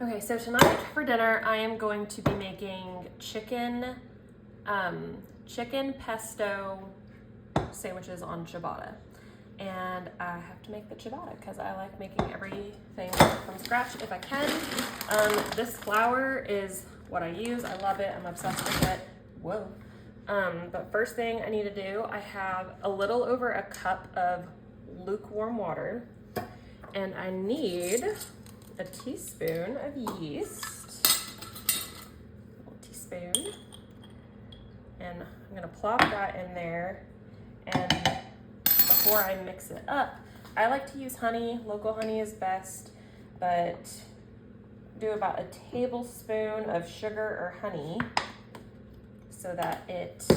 Okay, so tonight for dinner, I am going to be making chicken pesto sandwiches on ciabatta. And I have to make the ciabatta because I like making everything from scratch if I can. This flour is what I use. I love it. I'm obsessed with it. Whoa. But first thing I need to do, I have a little over a cup of lukewarm water, and I need a teaspoon of yeast, a little teaspoon, and I'm gonna plop that in there. And before I mix it up, I like to use honey. Local honey is best, but do about a tablespoon of sugar or honey so that it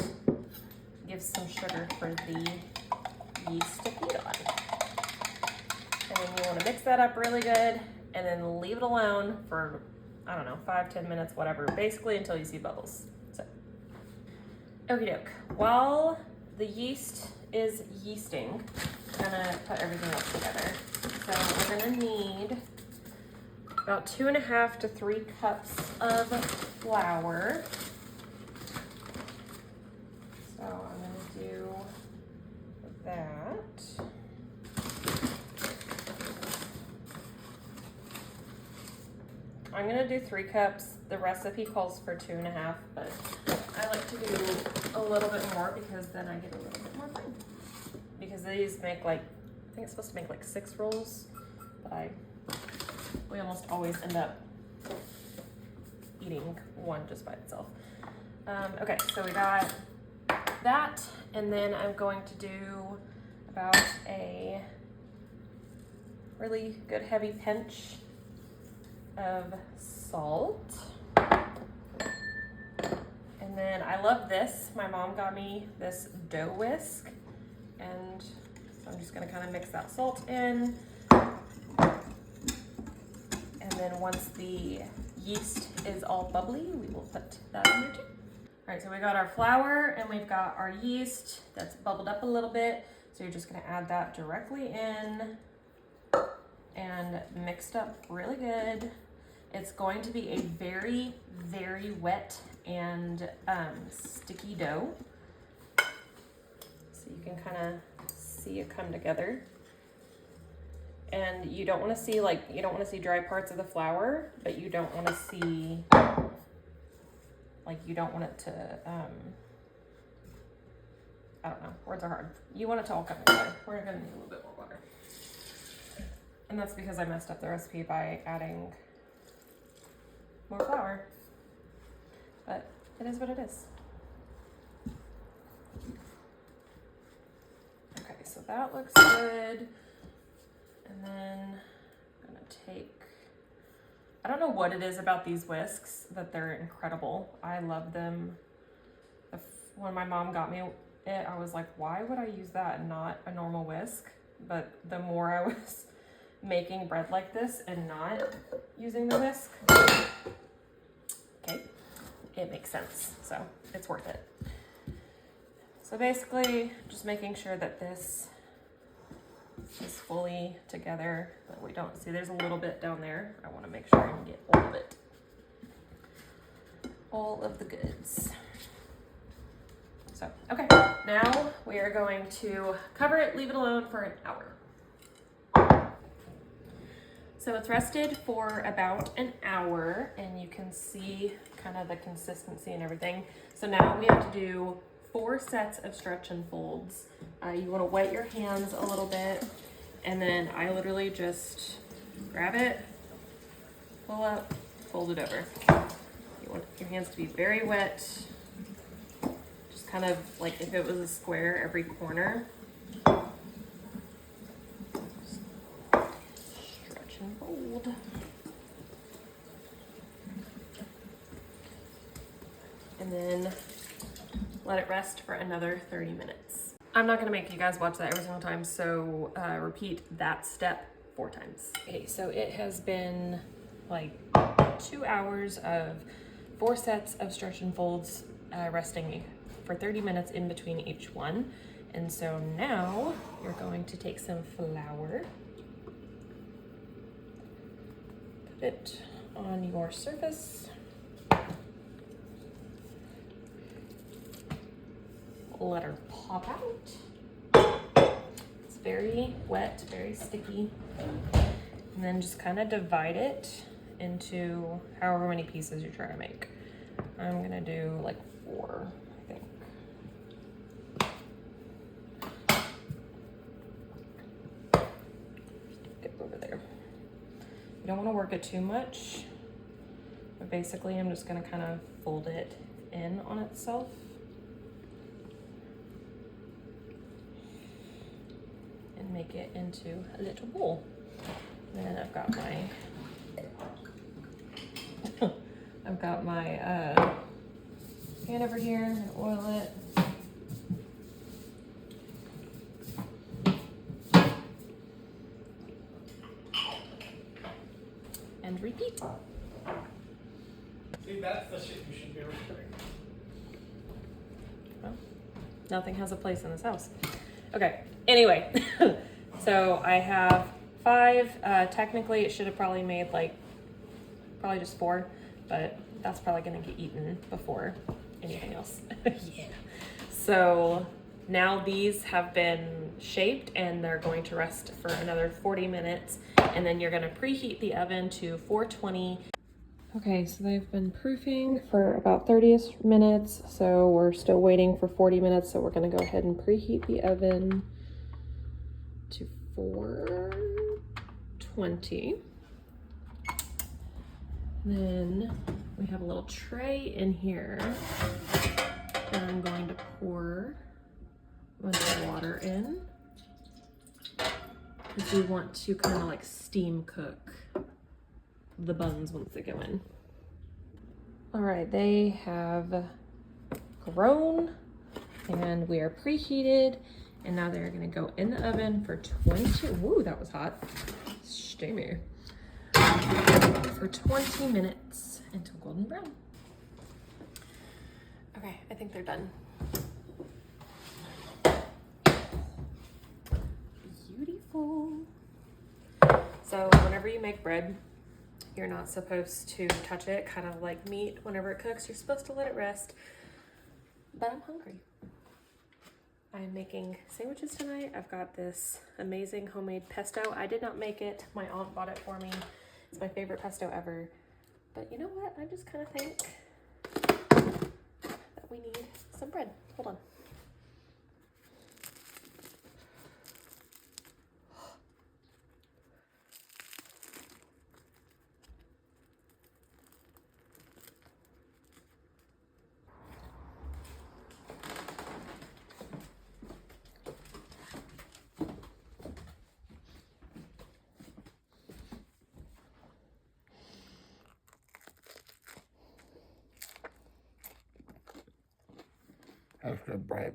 gives some sugar for the yeast to feed on. And then you want to mix that up really good and then leave it alone for, I don't know, 5-10 minutes, whatever, basically until you see bubbles. So, okie doke. While the yeast is yeasting, I'm gonna put everything else together. So we're gonna need about 2.5 to 3 cups of flour. So I'm gonna do that. I'm gonna do 3 cups. The recipe calls for 2.5, but I like to do a little bit more because then I get a little bit more fun. Because these make like, I think it's supposed to make like 6 rolls, but we almost always end up eating one just by itself. Okay, so we got that, and then I'm going to do about a really good heavy pinch of salt. And then I love this. My mom got me this dough whisk, and so I'm just gonna kind of mix that salt in. And then once the yeast is all bubbly, we will put that in there too. All right, so we got our flour and we've got our yeast that's bubbled up a little bit. So you're just gonna add that directly in and mixed up really good. It's going to be a very, very wet and sticky dough. So you can kind of see it come together. And you don't want to see you don't want to see dry parts of the flour, but you don't want to see, you don't want it to, I don't know, words are hard. You want it to all come together. We're gonna need a little bit more water. And that's because I messed up the recipe by adding more flour, but it is what it is. Okay, so that looks good. And then I'm gonna take, I don't know what it is about these whisks, but they're incredible. I love them. When my mom got me it, I was like, why would I use that and not a normal whisk? But the more I was making bread like this and not using the whisk, okay, it makes sense. So it's worth it. So basically just making sure that this is fully together, that we don't see there's a little bit down there. I want to make sure I can get all of it, all of the goods. So okay, now we are going to cover it, leave it alone for an hour. So it's rested for about an hour, and you can see kind of the consistency and everything. So now we have to do 4 sets of stretch and folds. You want to wet your hands a little bit, and then I literally just grab it, pull up, fold it over. You want your hands to be very wet, just kind of like if it was a square every corner. Stretch and fold. And then let it rest for another 30 minutes. I'm not gonna make you guys watch that every single time, so repeat that step 4 times. Okay, so it has been like 2 hours of 4 sets of stretch and folds, resting for 30 minutes in between each one. And so now you're going to take some flour, put it on your surface. Let her pop out. It's very wet, very sticky. And then just kind of divide it into however many pieces you're trying to make. I'm gonna do like 4, I think. Get over there. You don't want to work it too much, but basically I'm just gonna kind of fold it in on itself. And make it into a little bowl. And then I've got my pan over here and oil it. And repeat. See, that's the shit you should be recording. Well, nothing has a place in this house. Okay, anyway, so I have 5. Technically, it should have probably made like, probably just 4, but that's probably gonna get eaten before anything else. Yeah. So now these have been shaped and they're going to rest for another 40 minutes. And then you're gonna preheat the oven to 420. Okay, so they've been proofing for about 30 minutes. So we're still waiting for 40 minutes. So we're gonna go ahead and preheat the oven to 420. Then we have a little tray in here that I'm going to pour a bunch of water in, because we want to kind of like steam cook the buns once they go in. All right, they have grown and we are preheated, and now they're gonna go in the oven for 20, woo, that was hot, steamy, for 20 minutes until golden brown. Okay, I think they're done. Beautiful. So whenever you make bread, you're not supposed to touch it, kind of like meat. Whenever it cooks, you're supposed to let it rest. But I'm hungry. I'm making sandwiches tonight. I've got this amazing homemade pesto. I did not make it. My aunt bought it for me. It's my favorite pesto ever. But you know what? I just kind of think that we need some bread. Hold on. That's good bread.